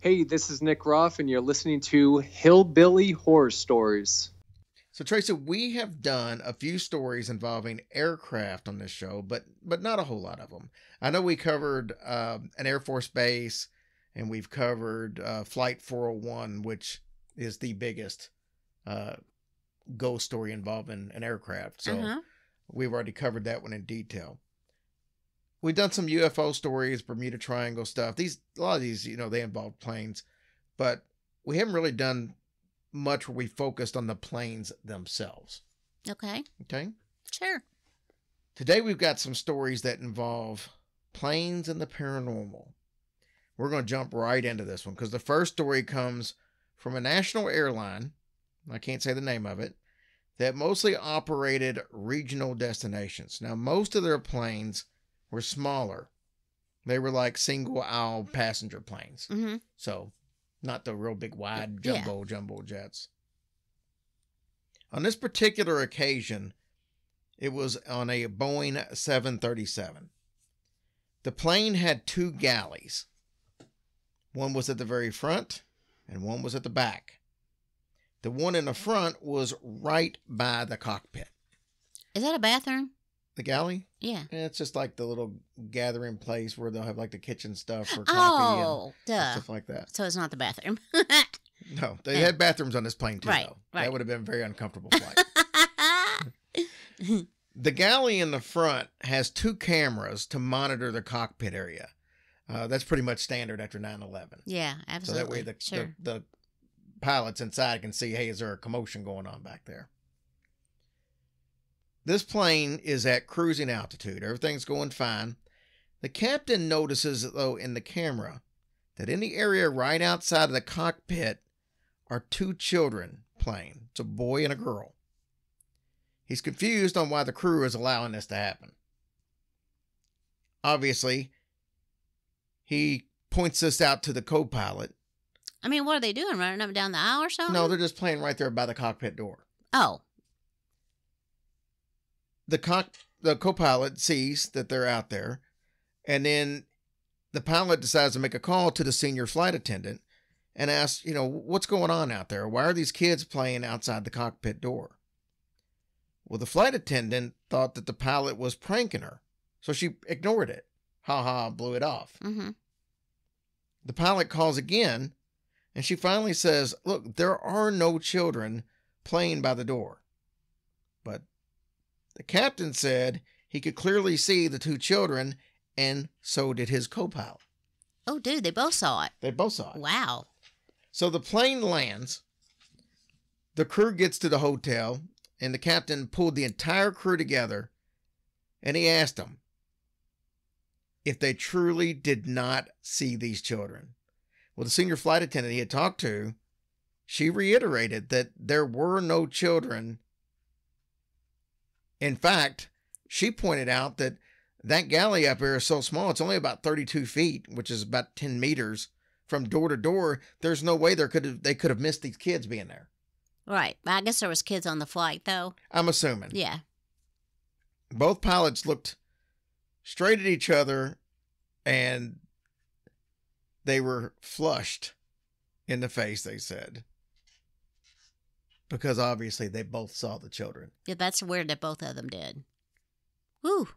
Hey, this is Nick Ruff, and you're listening to Hillbilly Horror Stories. So Tracy, we have done a few stories involving aircraft on this show, but not a whole lot of them. I know we covered an Air Force base, and we've covered Flight 401, which is the biggest ghost story involving an aircraft. So we've already covered that one in detail. We've done some UFO stories, Bermuda Triangle stuff. A lot of these, they involve planes, but we haven't really done much where we focused on the planes themselves. Okay. Sure. Today we've got some stories that involve planes and the paranormal. We're going to jump right into this one because the first story comes from a national airline, I can't say the name of it, that mostly operated regional destinations. Now, most of their planes were smaller. They were like single aisle passenger planes. Mm-hmm. So not the real big wide jumbo jets. On this particular occasion, it was on a Boeing 737. The plane had two galleys. One was at the very front and one was at the back. The one in the front was right by the cockpit. Is that a bathroom? The galley? Yeah. It's just like the little gathering place where they'll have like the kitchen stuff for coffee and stuff like that. So it's not the bathroom. No, they had bathrooms on this plane too, right, though. Right. That would have been a very uncomfortable flight. The galley in the front has two cameras to monitor the cockpit area. That's pretty much standard after 9/11. Yeah, absolutely. So that way the pilots inside can see, hey, is there a commotion going on back there? This plane is at cruising altitude. Everything's going fine. The captain notices, though, in the camera that in the area right outside of the cockpit are two children playing. It's a boy and a girl. He's confused on why the crew is allowing this to happen. Obviously, he points this out to the co-pilot. I mean, what are they doing? Running up and down the aisle or something? No, they're just playing right there by the cockpit door. Oh. The co-pilot sees that they're out there, and then the pilot decides to make a call to the senior flight attendant and asks, what's going on out there? Why are these kids playing outside the cockpit door? Well, the flight attendant thought that the pilot was pranking her, so she ignored it. Blew it off. Mm-hmm. The pilot calls again, and she finally says, look, there are no children playing by the door. But the captain said he could clearly see the two children, and so did his co-pilot. Oh, dude, they both saw it. They both saw it. Wow. So the plane lands, the crew gets to the hotel, and the captain pulled the entire crew together, and he asked them if they truly did not see these children. Well, the senior flight attendant he had talked to, she reiterated that there were no children. In fact, she pointed out that galley up here is so small, it's only about 32 feet, which is about 10 meters from door to door. There's no way they could have missed these kids being there. Right. I guess there was kids on the flight, though. I'm assuming. Yeah. Both pilots looked straight at each other, and they were flushed in the face, they said. Because obviously they both saw the children. Yeah, that's weird that both of them did. Whew.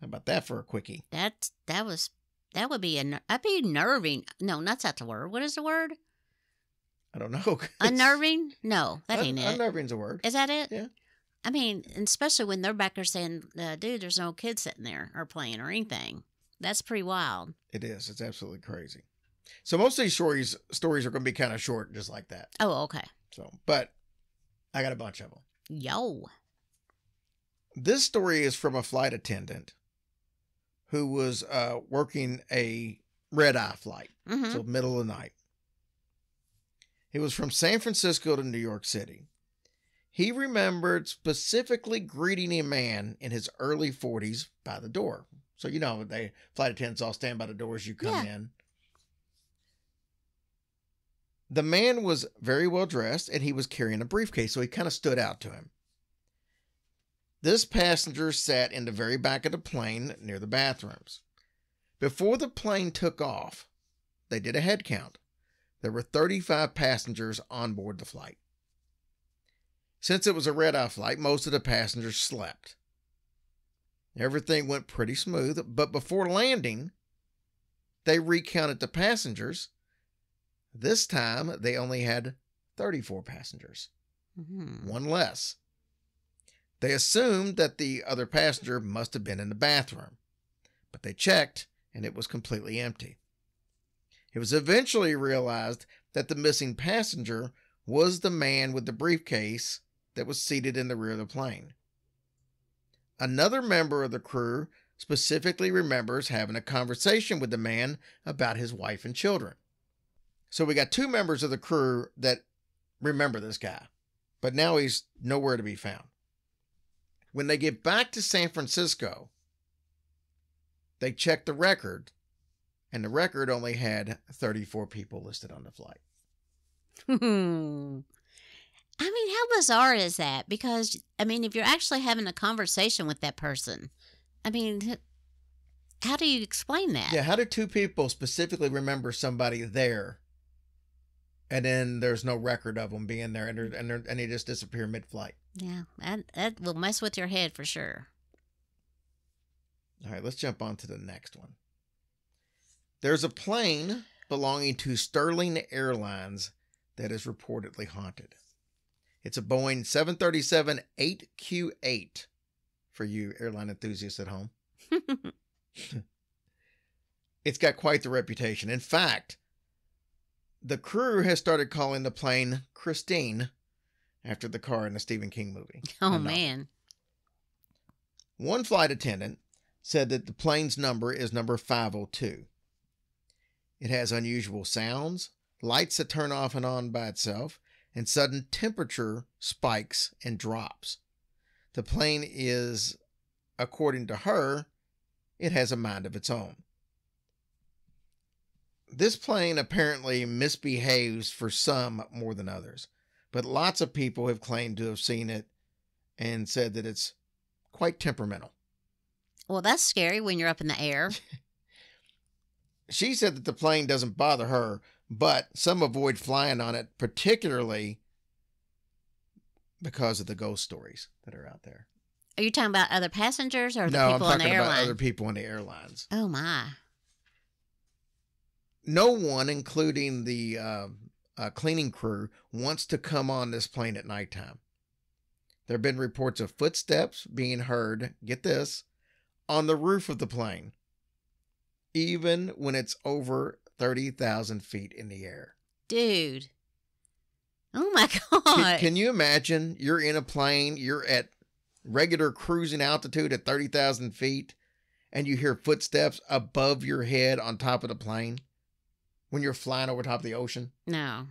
How about that for a quickie? That would be that'd be nerving. No, that's not the word. What is the word? I don't know. Unnerving? No, that ain't it. Unnerving's a word. Is that it? Yeah. I mean, and especially when they're back there saying, dude, there's no kids sitting there or playing or anything. That's pretty wild. It is. It's absolutely crazy. So most of these stories are going to be kind of short, just like that. Oh, okay. So, but I got a bunch of them. Yo. This story is from a flight attendant who was working a red-eye flight, so middle of the night. It was from San Francisco to New York City. He remembered specifically greeting a man in his early 40s by the door. So, they flight attendants all stand by the door as you come in. The man was very well dressed, and he was carrying a briefcase, so he kind of stood out to him. This passenger sat in the very back of the plane near the bathrooms. Before the plane took off, they did a head count. There were 35 passengers on board the flight. Since it was a red-eye flight, most of the passengers slept. Everything went pretty smooth, but before landing, they recounted the passengers. This time, they only had 34 passengers, one less. They assumed that the other passenger must have been in the bathroom, but they checked, and it was completely empty. It was eventually realized that the missing passenger was the man with the briefcase that was seated in the rear of the plane. Another member of the crew specifically remembers having a conversation with the man about his wife and children. So we got two members of the crew that remember this guy, but now he's nowhere to be found. When they get back to San Francisco, they check the record, and the record only had 34 people listed on the flight. I mean, how bizarre is that? Because, I mean, if you're actually having a conversation with that person, I mean, how do you explain that? Yeah, how do two people specifically remember somebody there, and then there's no record of them being there, and they just disappear mid-flight? Yeah, that will mess with your head for sure. All right, let's jump on to the next one. There's a plane belonging to Sterling Airlines that is reportedly haunted. It's a Boeing 737-8Q8 for you airline enthusiasts at home. It's got quite the reputation. In fact, the crew has started calling the plane Christine after the car in the Stephen King movie. Oh, man. One flight attendant said that the plane's number is number 502. It has unusual sounds, lights that turn off and on by itself, and sudden temperature spikes and drops. The plane is, according to her, it has a mind of its own. This plane apparently misbehaves for some more than others, but lots of people have claimed to have seen it and said that it's quite temperamental. Well, that's scary when you're up in the air. She said that the plane doesn't bother her, but some avoid flying on it, particularly because of the ghost stories that are out there. Are you talking about other passengers or the No, people I'm on the talking airline? about other people on the airlines. Oh, my. No one, including the cleaning crew, wants to come on this plane at nighttime. There have been reports of footsteps being heard, get this, on the roof of the plane, even when it's over 30,000 feet in the air. Dude. Oh, my God. Can you imagine you're in a plane, you're at regular cruising altitude at 30,000 feet, and you hear footsteps above your head on top of the plane when you're flying over top of the ocean? No.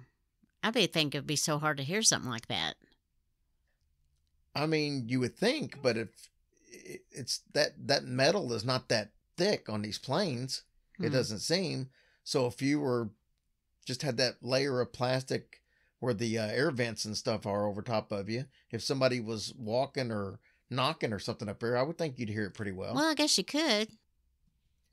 I think it'd be so hard to hear something like that. I mean, you would think, but if it's that metal is not that thick on these planes, it doesn't seem. So if you were just had that layer of plastic where the air vents and stuff are over top of you, if somebody was walking or knocking or something up there, I would think you'd hear it pretty well. Well, I guess you could.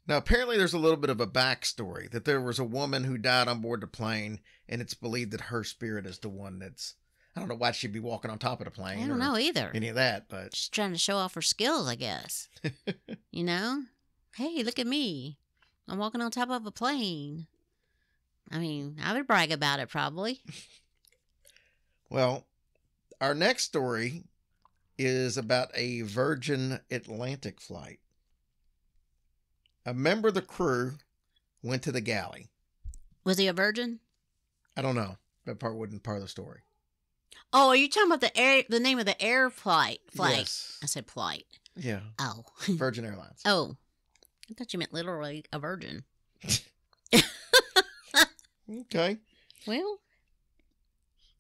Now, apparently there's a little bit of a backstory that there was a woman who died on board the plane, and it's believed that her spirit is the one that's, I don't know why she'd be walking on top of the plane. I don't know either. Any of that, but She's trying to show off her skills, I guess. You know? Hey, look at me. I'm walking on top of a plane. I mean, I would brag about it probably. Well, our next story is about a Virgin Atlantic flight. A member of the crew went to the galley. Was he a virgin? I don't know. That part wasn't part of the story. Oh, are you talking about the name of the air flight? Yes. I said flight. Yeah. Oh. Virgin Airlines. Oh. I thought you meant literally a virgin. Okay. Well,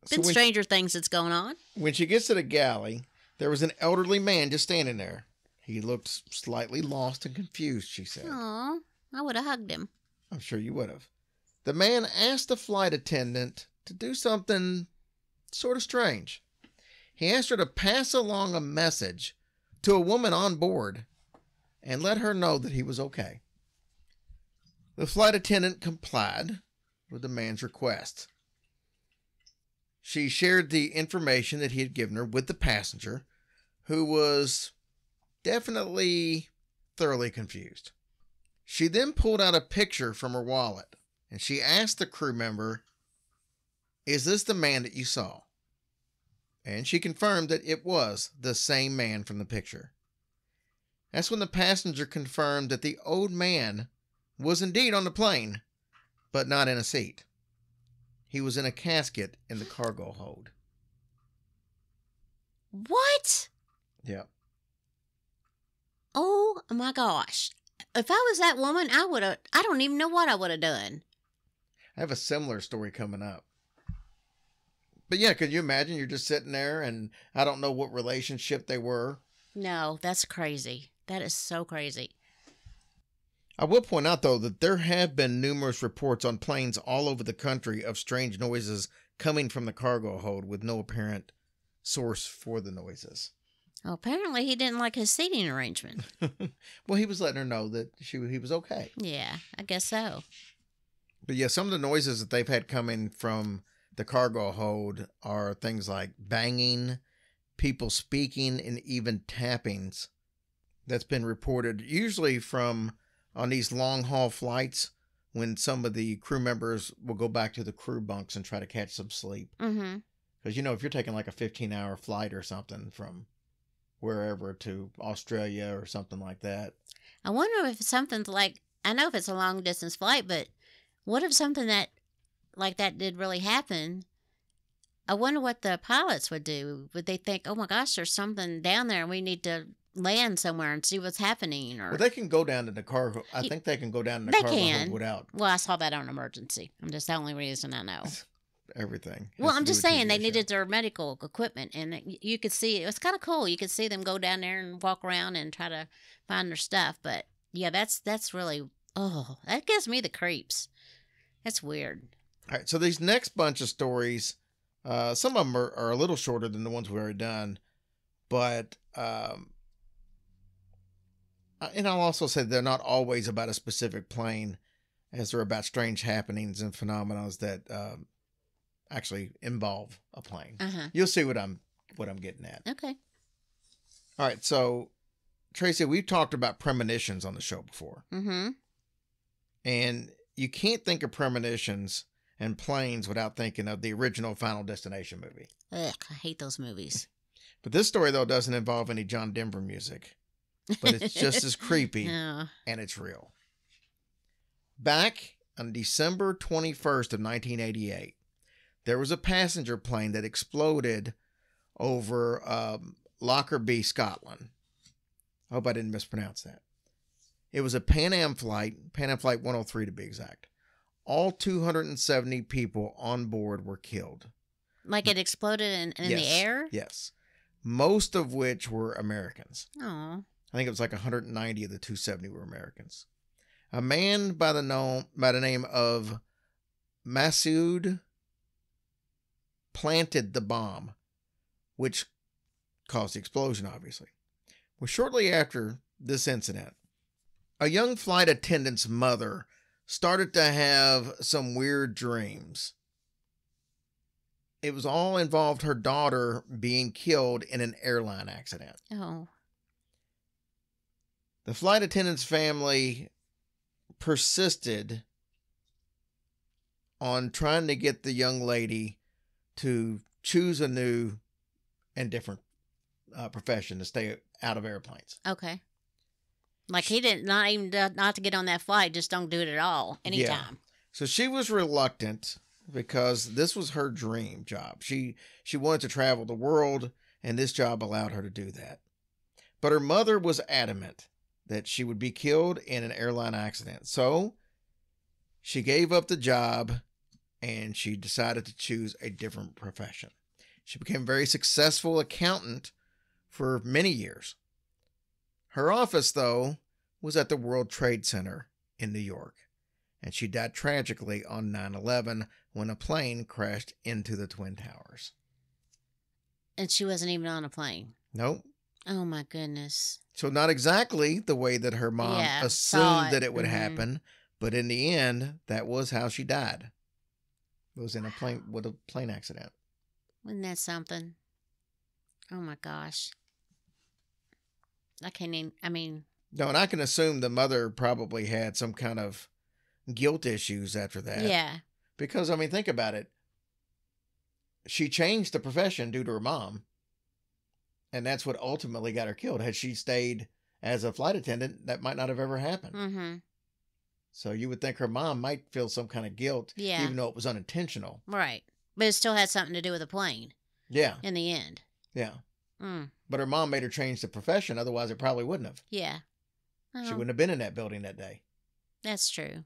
So been stranger things that's going on. when she gets to the galley, there was an elderly man just standing there. He looked slightly lost and confused, she said. Aw, I would have hugged him. I'm sure you would have. The man asked the flight attendant to do something sort of strange. He asked her to pass along a message to a woman on board and let her know that he was okay. The flight attendant complied with the man's request. She shared the information that he had given her with the passenger, who was definitely thoroughly confused. She then pulled out a picture from her wallet, and she asked the crew member, "Is this the man that you saw?" And she confirmed that it was the same man from the picture. That's when the passenger confirmed that the old man was indeed on the plane, but not in a seat. He was in a casket in the cargo hold. What? Yeah. Oh my gosh. If I was that woman, I don't even know what I would have done. I have a similar story coming up. But yeah, could you imagine you're just sitting there and I don't know what relationship they were? No, that's crazy. That is so crazy. I will point out, though, that there have been numerous reports on planes all over the country of strange noises coming from the cargo hold with no apparent source for the noises. Well, apparently he didn't like his seating arrangement. Well, he was letting her know that he was okay. Yeah, I guess so. But yeah, some of the noises that they've had coming from the cargo hold are things like banging, people speaking, and even tappings. That's been reported usually from on these long haul flights when some of the crew members will go back to the crew bunks and try to catch some sleep. Mm-hmm. Because, if you're taking like a 15-hour flight or something from wherever to Australia or something like that. I wonder if something's like, I know if it's a long distance flight, but what if something that like that did really happen? I wonder what the pilots would do. Would they think, oh my gosh, there's something down there and we need to land somewhere and see what's happening? Or Well, they can go down to the cargo. I think they can go down to the They cargo can. hold without Well, I saw that on Emergency. I'm just the only reason I know. everything. Well, Has I'm to do just with saying TV they show. needed their medical equipment, and you could see it was kind of cool. You could see them go down there and walk around and try to find their stuff. But yeah, that's really that gives me the creeps. That's weird. All right, so these next bunch of stories, some of them are a little shorter than the ones we've already done, but and I'll also say they're not always about a specific plane, as they're about strange happenings and phenomena that actually involve a plane. Uh-huh. You'll see what I'm getting at. Okay. All right, so Tracy, we've talked about premonitions on the show before, Mm-hmm. and you can't think of premonitions and planes without thinking of the original Final Destination movie. Ugh, I hate those movies. But this story, though, doesn't involve any John Denver music, but it's just as creepy, No. and it's real. Back on December 21st of 1988, there was a passenger plane that exploded over Lockerbie, Scotland. I hope I didn't mispronounce that. It was a Pan Am Flight 103 to be exact. All 270 people on board were killed. Like it exploded in the air? Yes. Most of which were Americans. Oh. I think it was like 190 of the 270 were Americans. A man by the name of Masood planted the bomb, which caused the explosion, obviously. Well, shortly after this incident, a young flight attendant's mother started to have some weird dreams. It was all involved her daughter being killed in an airline accident. Oh. The flight attendant's family persisted on trying to get the young lady to choose a new and different profession to stay out of airplanes. Okay. Like he didn't, not to get on that flight, just don't do it at all, anytime. So she was reluctant because this was her dream job. She wanted to travel the world, and this job allowed her to do that. But her mother was adamant that she would be killed in an airline accident. So she gave up the job and she decided to choose a different profession. She became a very successful accountant for many years. Her office, though, was at the World Trade Center in New York, and she died tragically on 9/11 when a plane crashed into the Twin Towers. And she wasn't even on a plane. Nope. Oh my goodness. So not exactly the way that her mom Yeah, saw assumed it. that it would Mhm. happen, But in the end, that was how she died. It was in a plane accident. Wasn't that something? Oh my gosh. I can't even, I mean. No, and I can assume the mother probably had some kind of guilt issues after that. Yeah. Because, I mean, think about it. She changed the profession due to her mom. And that's what ultimately got her killed. Had she stayed as a flight attendant, that might not have ever happened. Mm-hmm. So you would think her mom might feel some kind of guilt, Yeah. even though it was unintentional. Right. But it still had something to do with the plane. Yeah. In the end. Yeah. Mm. But her mom made her change the profession. Otherwise, it probably wouldn't have. Yeah. She wouldn't have been in that building that day. That's true.